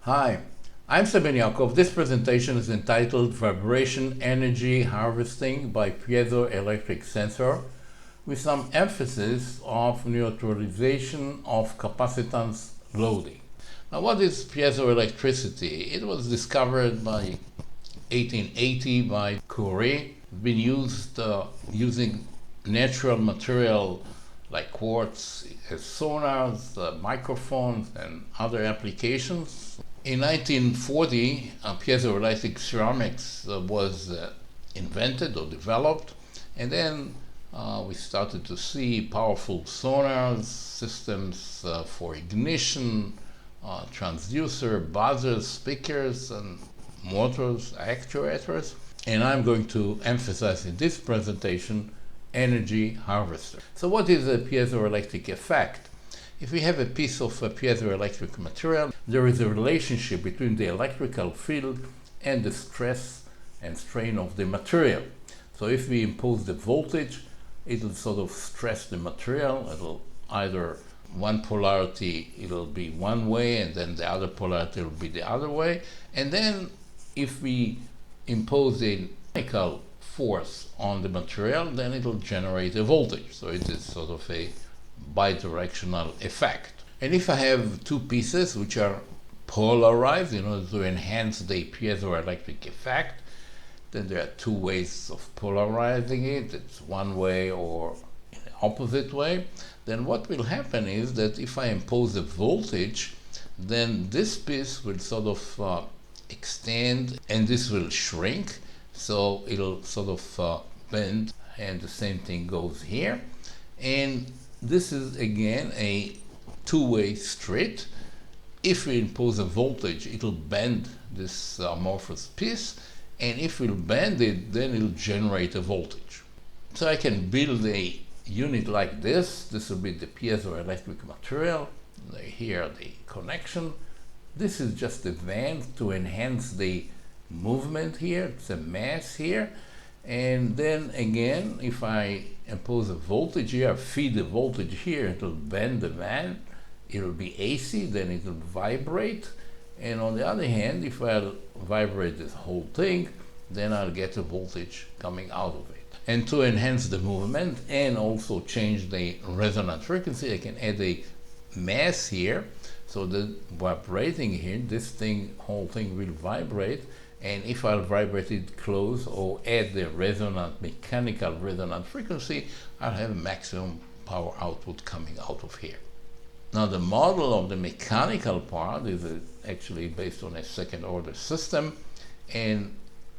Hi, I'm Ben-Yaakov. This presentation is entitled Vibration Energy Harvesting by Piezoelectric Sensor, with some emphasis of neutralization of capacitance loading. Now, what is piezoelectricity? It was discovered by 1880 by Curie, been used using natural material like quartz as sonars, microphones, and other applications. In 1940, piezoelectric ceramics was invented or developed, and then we started to see powerful sonars, systems for ignition, transducer, buzzers, speakers, and motors, actuators. And I'm going to emphasize in this presentation energy harvester. So what is a piezoelectric effect? If we have a piece of piezoelectric material, there is a relationship between the electrical field and the stress and strain of the material. So if we impose the voltage, it'll sort of stress the material. It'll either one polarity, it'll be one way, and then the other polarity will be the other way. And then if we impose a mechanical force on the material, then it'll generate a voltage. So it is sort of a bidirectional effect. And if I have two pieces which are polarized in order to enhance the piezoelectric effect, then there are two ways of polarizing it. It's one way or in the opposite way. Then what will happen is that if I impose a voltage, then this piece will sort of extend and this will shrink. So it'll sort of bend, and the same thing goes here. And this is again a two-way street. If we impose a voltage, it'll bend this amorphous piece, and if we'll bend it, then it'll generate a voltage. So I can build a unit like this. This will be the piezoelectric material. Here the connection. This is just a band to enhance the movement here. It's a mass here. And then again, if I impose a voltage here, feed the voltage here, it'll bend the band. It'll be AC, then it'll vibrate. And on the other hand, if I'll vibrate this whole thing, then I'll get a voltage coming out of it. And to enhance the movement and also change the resonant frequency, I can add a mass here. So the vibrating here, this whole thing will vibrate. And if I'll vibrate it close or add the mechanical resonant frequency, I'll have maximum power output coming out of here. Now the model of the mechanical part is actually based on a second order system, and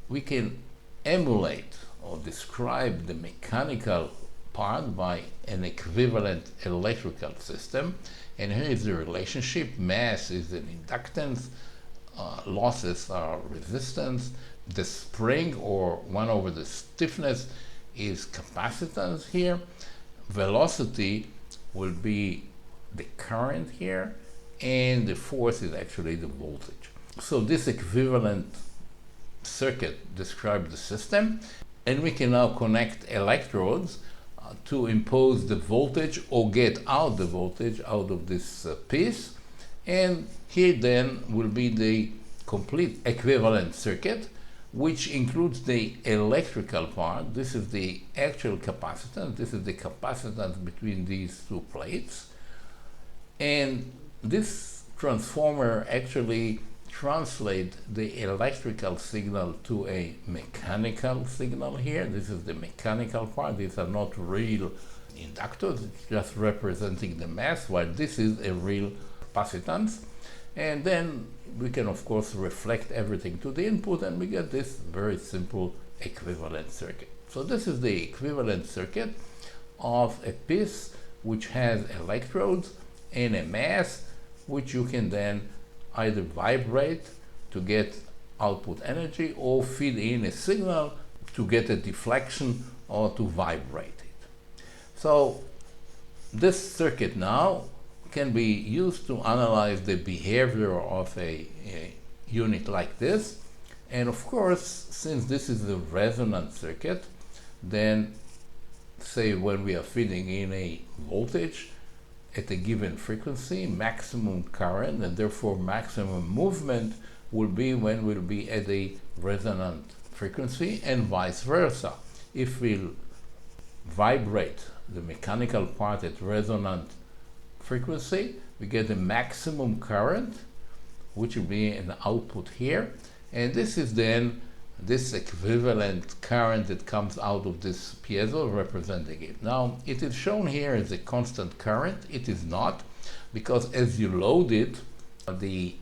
we can emulate or describe the mechanical part by an equivalent electrical system. And here is the relationship. Mass is an inductance, losses are resistance, the spring or 1 over the stiffness is capacitance here, velocity will be the current here, and the force is actually the voltage. So this equivalent circuit describes the system, and we can now connect electrodes to impose the voltage or get out the voltage out of this piece. And here then will be the complete equivalent circuit, which includes the electrical part. This is the actual capacitance. This is the capacitance between these two plates. And this transformer actually translates the electrical signal to a mechanical signal here. This is the mechanical part. These are not real inductors. It's just representing the mass, while this is a real capacitance. And then we can of course reflect everything to the input, and we get this very simple equivalent circuit. So this is the equivalent circuit of a piece which has electrodes and a mass, which you can then either vibrate to get output energy or feed in a signal to get a deflection or to vibrate it. So this circuit now can be used to analyze the behavior of a unit like this. And of course, since this is a resonant circuit, then say when we are feeding in a voltage, at a given frequency, maximum current, and therefore maximum movement will be when we'll be at a resonant frequency, and vice versa. If we'll vibrate the mechanical part at resonant frequency, we get the maximum current, which will be an output here, and this is then this equivalent current that comes out of this piezo representing it. Now, it is shown here as a constant current. It is not, because as you load it, the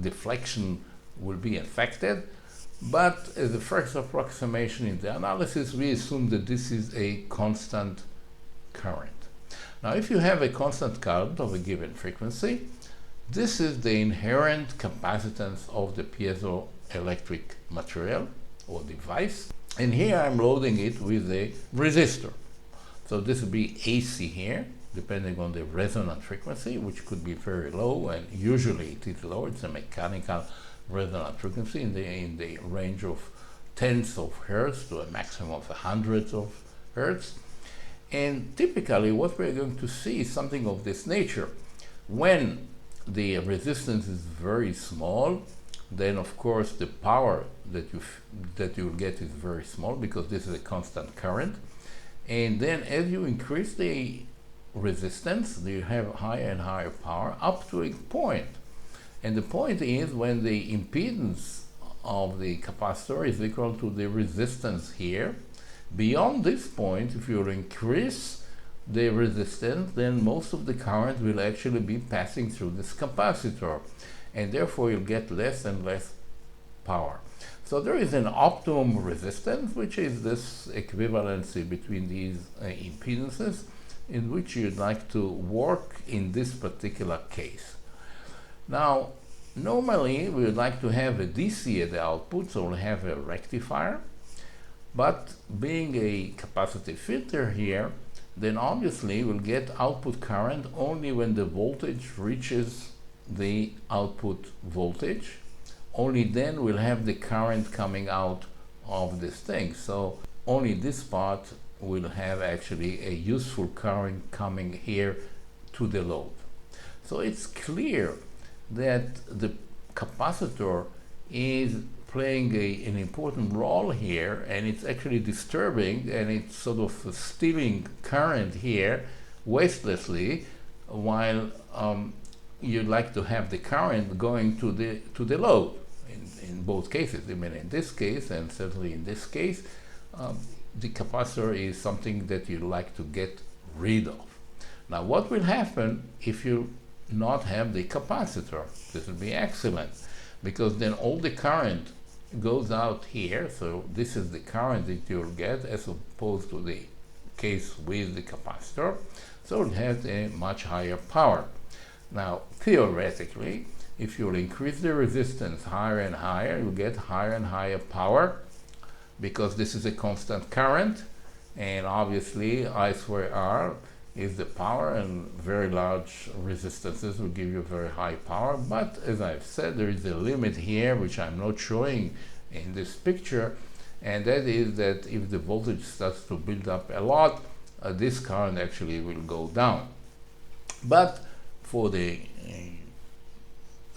deflection will be affected. But as a first approximation in the analysis, we assume that this is a constant current. Now, if you have a constant current of a given frequency, this is the inherent capacitance of the piezoelectric material or device. And here I'm loading it with a resistor. So this will be AC here, depending on the resonant frequency, which could be very low, and usually it is low. It's a mechanical resonant frequency in the range of tenths of hertz to a maximum of hundreds of hertz. And typically what we're going to see is something of this nature. When the resistance is very small, then of course the power that you will get is very small, because this is a constant current. And then as you increase the resistance, you have higher and higher power up to a point. And the point is when the impedance of the capacitor is equal to the resistance here. Beyond this point, if you increase the resistance, then most of the current will actually be passing through this capacitor, and therefore you'll get less and less power. So there is an optimum resistance, which is this equivalency between these impedances, in which you'd like to work in this particular case. Now, normally we would like to have a DC at the output, so we'll have a rectifier. But being a capacitive filter here, then obviously we'll get output current only when the voltage reaches the output voltage. Only then we'll have the current coming out of this thing. So only this part will have actually a useful current coming here to the load. So it's clear that the capacitor is playing an important role here, and it's actually disturbing, and it's sort of stealing current here wastelessly, while you'd like to have the current going to the load in both cases. I mean, in this case, and certainly in this case, the capacitor is something that you like to get rid of. Now, what will happen if you not have the capacitor? This will be excellent, because then all the current goes out here. So this is the current that you'll get, as opposed to the case with the capacitor. So it has a much higher power. Now, theoretically, if you'll increase the resistance higher and higher, you'll get higher and higher power, because this is a constant current, and obviously I square R is the power, and very large resistances will give you very high power. But as I've said, there is a limit here, which I'm not showing in this picture, and that is that if the voltage starts to build up a lot, this current actually will go down. But for the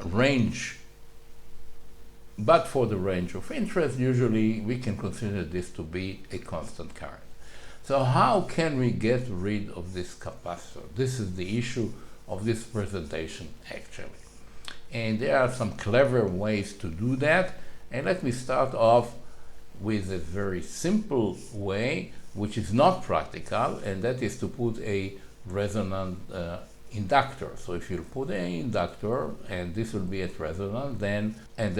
range of interest, usually we can consider this to be a constant current. So how can we get rid of this capacitor? This is the issue of this presentation, actually. And there are some clever ways to do that. And let me start off with a very simple way, which is not practical, and that is to put a resonant inductor. So if you put an inductor, and this will be at resonance, then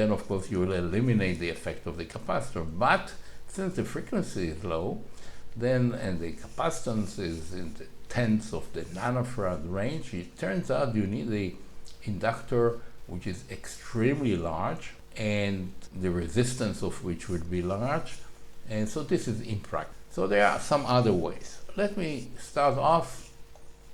of course you will eliminate the effect of the capacitor. But since the frequency is low, and the capacitance is in the tenths of the nanofarad range, it turns out you need the inductor which is extremely large, and the resistance of which would be large, and so this is impractical. So there are some other ways. Let me start off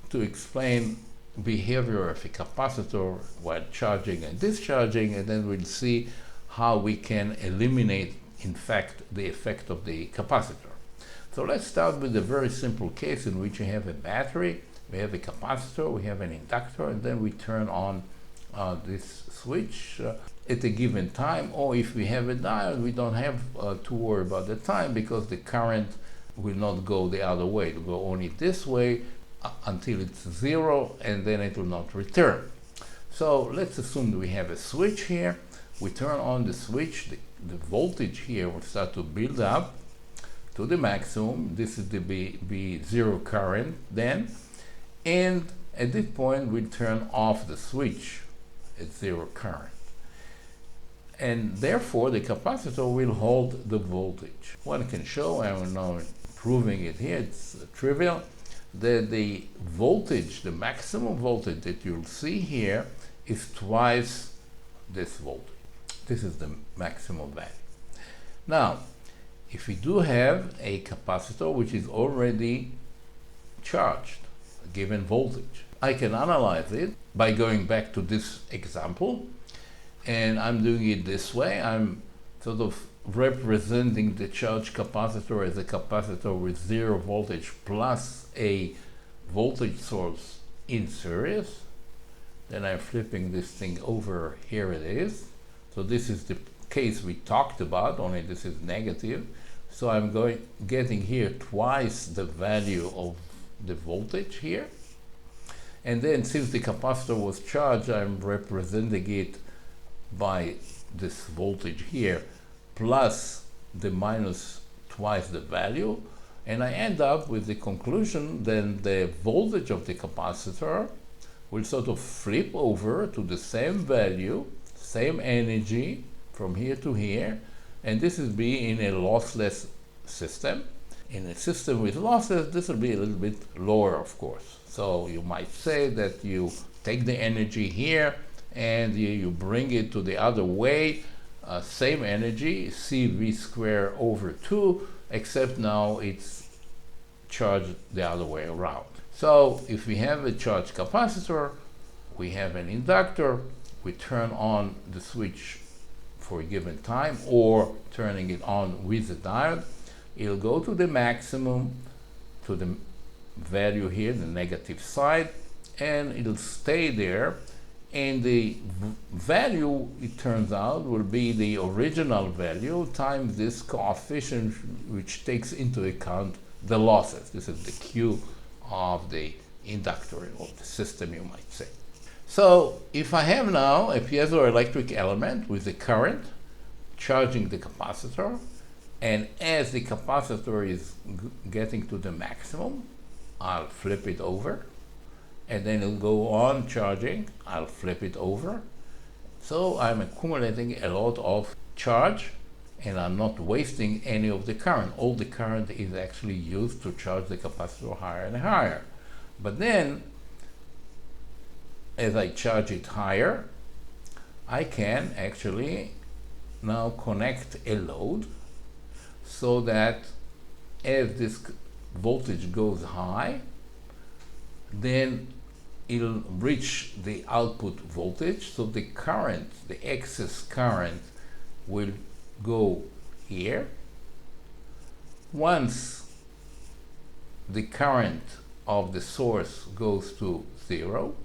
to explain behavior of a capacitor while charging and discharging, and then we'll see how we can eliminate, in fact, the effect of the capacitor. So let's start with a very simple case in which you have a battery We have a capacitor, we have an inductor, and then we turn on this switch at a given time, or if we have a diode, we don't have to worry about the time because the current will not go the other way. It will go only this way until it's 0, and then it will not return. So let's assume that we have a switch here. We turn on the switch, the voltage here will start to build up to the maximum. This is the B0 current then, and at this point we'll turn off the switch at 0 current. And therefore the capacitor will hold the voltage. One can show, I am now proving it here, it's trivial, that the voltage, the maximum voltage that you'll see here is twice this voltage. This is the maximum value. Now, if we do have a capacitor which is already charged, a given voltage, I can analyze it by going back to this example, and I'm doing it this way. I'm sort of representing the charged capacitor as a capacitor with 0 voltage plus a voltage source in series. Then I'm flipping this thing over, here it is. So this is the case we talked about, only this is negative. So I'm getting here twice the value of the voltage here. And then since the capacitor was charged, I'm representing it by this voltage here plus the minus twice the value. And I end up with the conclusion that the voltage of the capacitor will sort of flip over to the same value, same energy from here to here, and this is be in a lossless system. In a system with losses, this will be a little bit lower, of course. So you might say that you take the energy here and you bring it to the other way, same energy, CV squared over 2, except now it's charged the other way around. So if we have a charged capacitor, we have an inductor, we turn on the switch for a given time or turning it on with the diode, it'll go to the maximum, to the value here, the negative side, and it'll stay there, and the value, it turns out, will be the original value times this coefficient which takes into account the losses. This is the Q of the inductor of the system, you might say. So if I have now a piezoelectric element with a current charging the capacitor, and as the capacitor is getting to the maximum, I'll flip it over, and then it'll go on charging, I'll flip it over. So I'm accumulating a lot of charge, and I'm not wasting any of the current. All the current is actually used to charge the capacitor higher and higher. But then, as I charge it higher, I can actually now connect a load so that as this voltage goes high, then it'll reach the output voltage. So the current, the excess current, will go here. Once the current of the source goes to 0,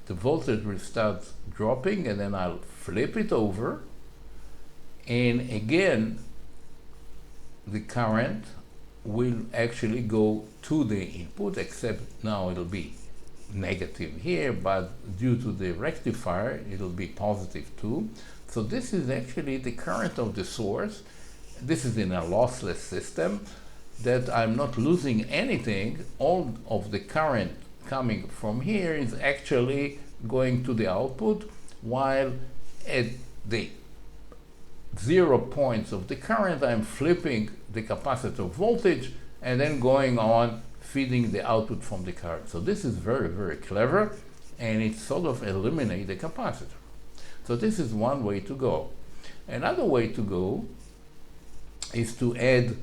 the voltage will start dropping, and then I'll flip it over, and again the current will actually go to the input, except now it'll be negative here, but due to the rectifier it'll be positive too. So this is actually the current of the source. This is in a lossless system that I'm not losing anything. All of the current coming from here is actually going to the output, while at the 0 points of the current I'm flipping the capacitor voltage and then going on feeding the output from the current. So this is very, very clever, and it sort of eliminates the capacitor. So this is one way to go. Another way to go is to add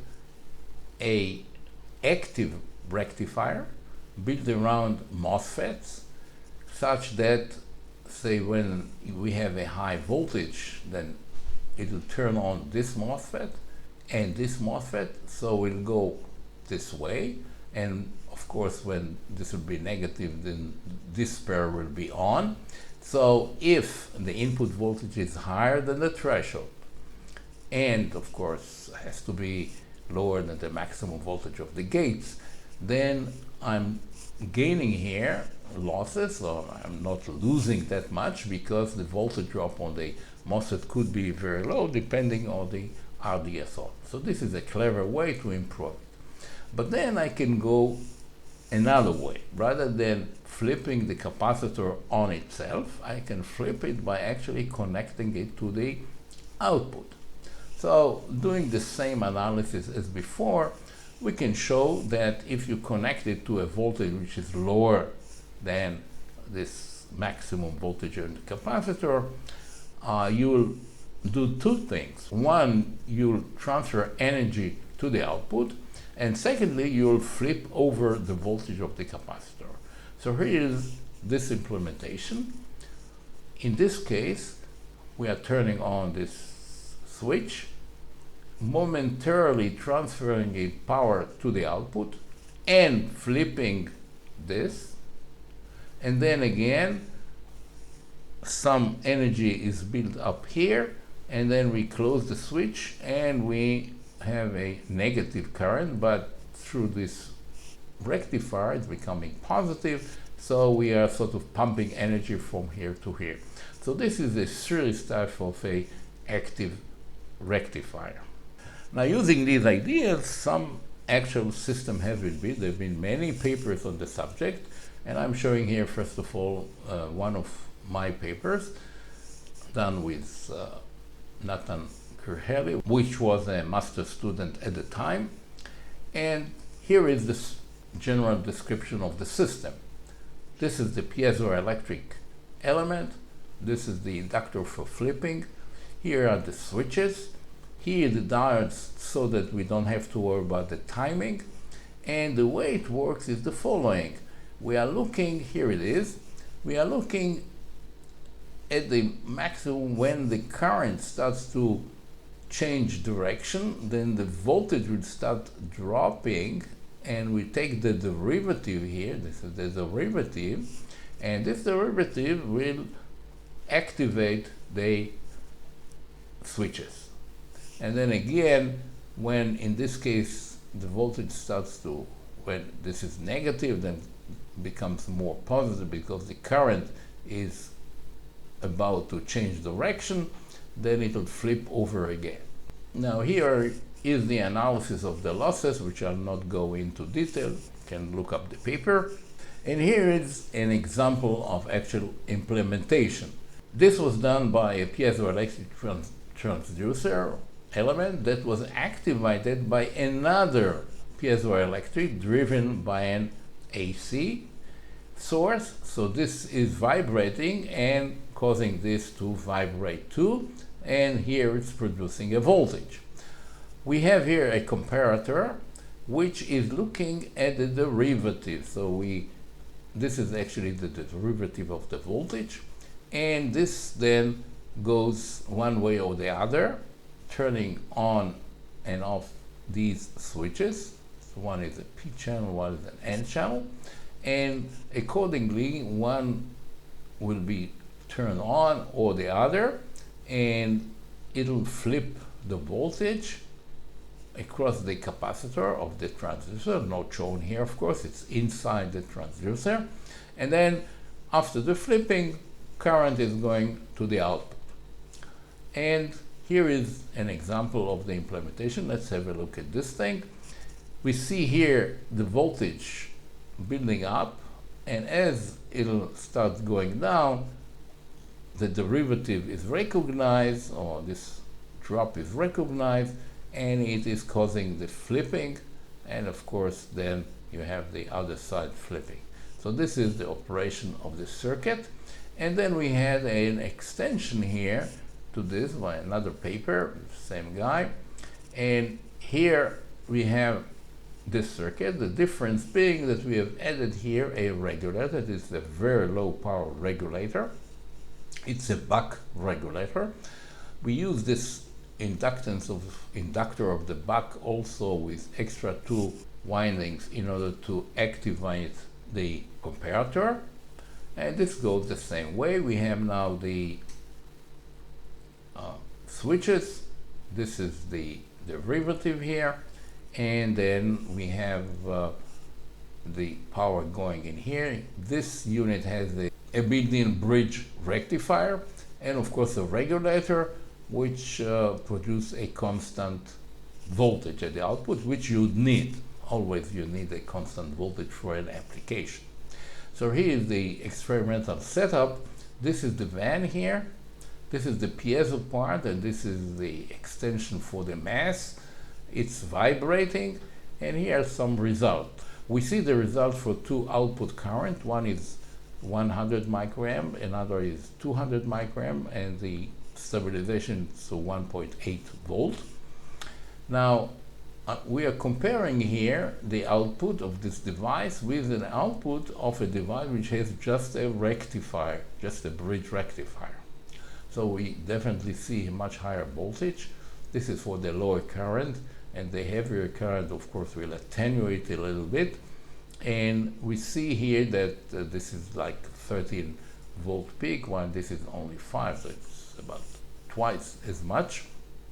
a active rectifier built around MOSFETs, such that, say, when we have a high voltage, then it will turn on this MOSFET and this MOSFET, so it'll go this way, and of Of course, when this will be negative, then this pair will be on. So if the input voltage is higher than the threshold, and of course has to be lower than the maximum voltage of the gates, then I'm gaining here losses, so I'm not losing that much because the voltage drop on the MOSFET could be very low depending on the RDSO. So this is a clever way to improve it. But then I can go another way. Rather than flipping the capacitor on itself, I can flip it by actually connecting it to the output. So doing the same analysis as before, we can show that if you connect it to a voltage which is lower than this maximum voltage on the capacitor, you will do two things. One, you'll transfer energy to the output, and secondly, you'll flip over the voltage of the capacitor. So here is this implementation. In this case, we are turning on this switch, momentarily transferring a power to the output and flipping this, and then again some energy is built up here, and then we close the switch and we have a negative current, but through this rectifier it's becoming positive, so we are sort of pumping energy from here to here. So this is a series type of a active rectifier. Now, using these ideas, some actual system has been built. There have been many papers on the subject, and I'm showing here first of all one of my papers done with Nathan Kirheli, which was a master student at the time. And here is this general description of the system. This is the piezoelectric element. This is the inductor for flipping. Here are the switches. Here the diodes, so that we don't have to worry about the timing. And the way it works is the following. We are looking, here it is, we are looking at the maximum when the current starts to change direction, then the voltage will start dropping, and we take the derivative here, this is the derivative, and this derivative will activate the switches. And then again, when in this case the voltage starts to, when this is negative, then becomes more positive because the current is about to change direction, then it will flip over again. Now here is the analysis of the losses, which I'll not go into detail, you can look up the paper. And here is an example of actual implementation. This was done by a piezoelectric transducer element that was activated by another piezoelectric driven by an AC source. So this is vibrating and causing this to vibrate too, and here it's producing a voltage. We have here a comparator which is looking at the derivative. So this is actually the derivative of the voltage, and this then goes one way or the other, turning on and off these switches. So one is a P channel, one is an N channel, and accordingly one will be turned on or the other, and it'll flip the voltage across the capacitor of the transducer, not shown here of course, it's inside the transducer, and then after the flipping, current is going to the output. And here is an example of the implementation. Let's have a look at this thing. We see here the voltage building up, and as it'll start going down, the derivative is recognized, or this drop is recognized, and it is causing the flipping, and of course then you have the other side flipping. So this is the operation of the circuit. And then we had an extension here to this by another paper, same guy, and here we have this circuit, the difference being that we have added here a regulator. That is a very low power regulator. It's a buck regulator. We use this inductor of the buck also with extra two windings in order to activate the comparator. And this goes the same way. We have now the switches. This is the derivative here, and then we have the power going in here. This unit has a built-in bridge rectifier, and of course a regulator, which produce a constant voltage at the output, which you need. Always you need a constant voltage for an application. So here is the experimental setup. This is the van here. This is the piezo part, and this is the extension for the mass. It's vibrating, and here are some results. We see the result for two output current. One is 100 microamp, another is 200 microamp, and the stabilization is 1.8 volt. Now, we are comparing here the output of this device with an output of a device which has just a rectifier, just a bridge rectifier. So we definitely see a much higher voltage. This is for the lower current, and the heavier current, of course, will attenuate a little bit. And we see here that this is like 13 volt peak, while this is only 5, so it's about twice as much.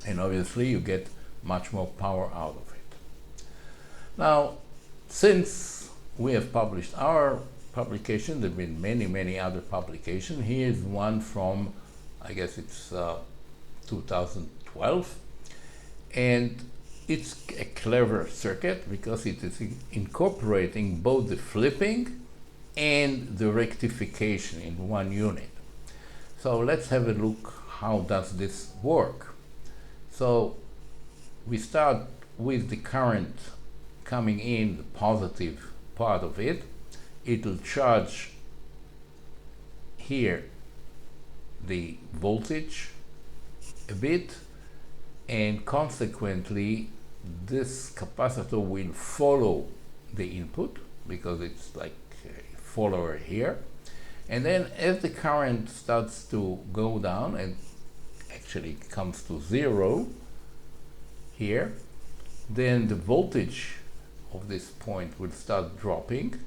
And obviously you get much more power out of it. Now, since we have published our publication, there have been many other publications. Here's one from, I guess it's 2012, and it's a clever circuit because it is incorporating both the flipping and the rectification in one unit. So let's have a look, how does this work? So we start with the current coming in, the positive part of it. It will charge here the voltage a bit, and consequently this capacitor will follow the input because it's like a follower here. And then as the current starts to go down and actually comes to 0 here, then the voltage of this point will start dropping.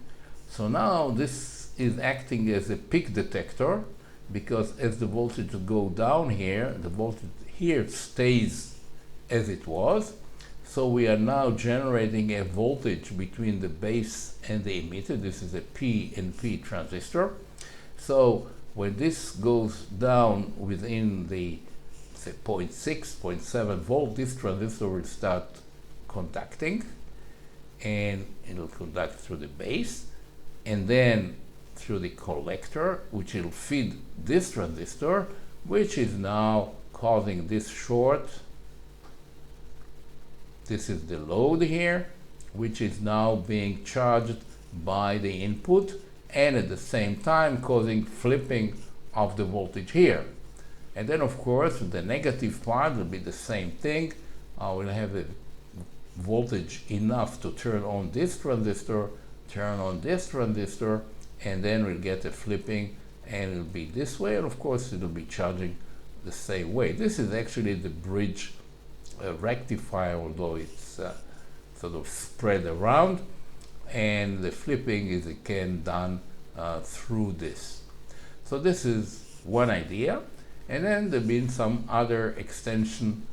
So now this is acting as a peak detector, because as the voltage go down here, the voltage here stays as it was. So we are now generating a voltage between the base and the emitter. This is a PNP transistor. So when this goes down within the, say, 0.6, 0.7 volt, this transistor will start conducting, and it will conduct through the base, and then through the collector, which will feed this transistor, which is now causing this short. This is the load here, which is now being charged by the input, and at the same time causing flipping of the voltage here. And then of course the negative part will be the same thing. We'll have a voltage enough to turn on this transistor, turn on this transistor, and then we'll get a flipping, and it'll be this way, and of course it'll be charging the same way. This is actually the bridge rectifier, although it's sort of spread around, and the flipping is again done through this. So this is one idea, and then there have been some other extension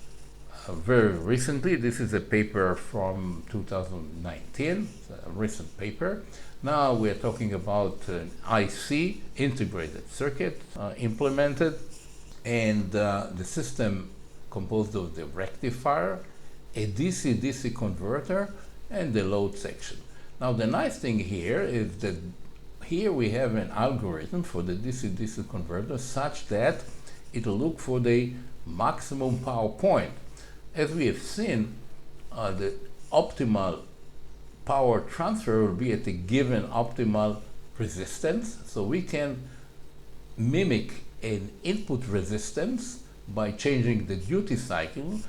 very recently. This is a paper from 2019, a recent paper. Now we're talking about an IC, integrated circuit, implemented, and the system composed of the rectifier, a DC-DC converter, and the load section. Now the nice thing here is that here we have an algorithm for the DC-DC converter such that it will look for the maximum power point. As we have seen, the optimal power transfer will be at a given optimal resistance, so we can mimic an input resistance by changing the duty cycle,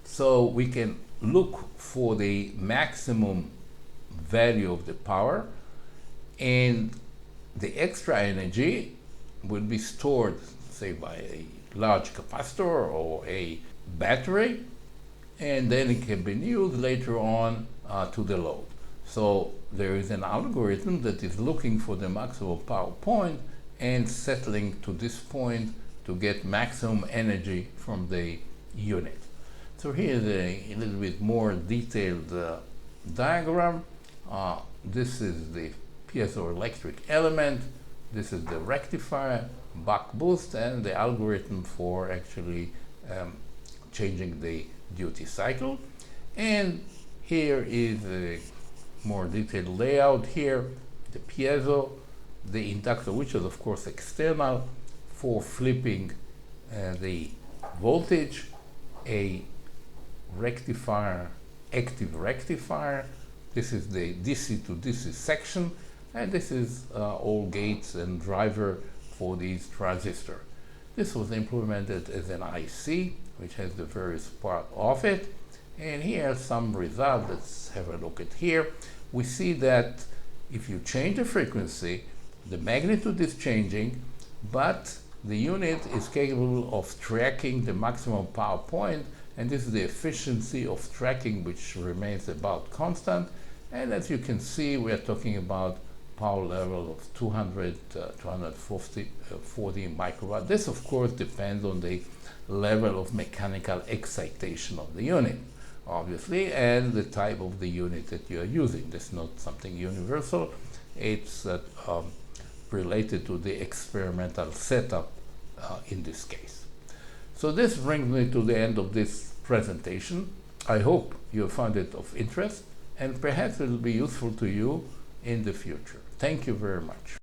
so we can look for the maximum value of the power, and the extra energy will be stored, say, by a large capacitor or a battery, and then it can be used later on to the load. So there is an algorithm that is looking for the maximum power point and settling to this point to get maximum energy from the unit. So here's a little bit more detailed diagram. This is the piezoelectric element. This is the rectifier, buck boost, and the algorithm for actually changing the duty cycle. And here is a more detailed layout here. The piezo, the inductor, which is of course external, for flipping the voltage, a rectifier, active rectifier. This is the DC to DC section, and this is all gates and driver for these transistors. This was implemented as an IC, which has the various part of it. And here are some results. Let's have a look at here. We see that if you change the frequency, the magnitude is changing, but the unit is capable of tracking the maximum power point, and this is the efficiency of tracking, which remains about constant. And as you can see, we are talking about power level of 240 microwatt. This, of course, depends on the level of mechanical excitation of the unit, obviously, and the type of the unit that you are using. This is not something universal. It's related to the experimental setup in this case. So this brings me to the end of this presentation. I hope you found it of interest, and perhaps it will be useful to you in the future. Thank you very much.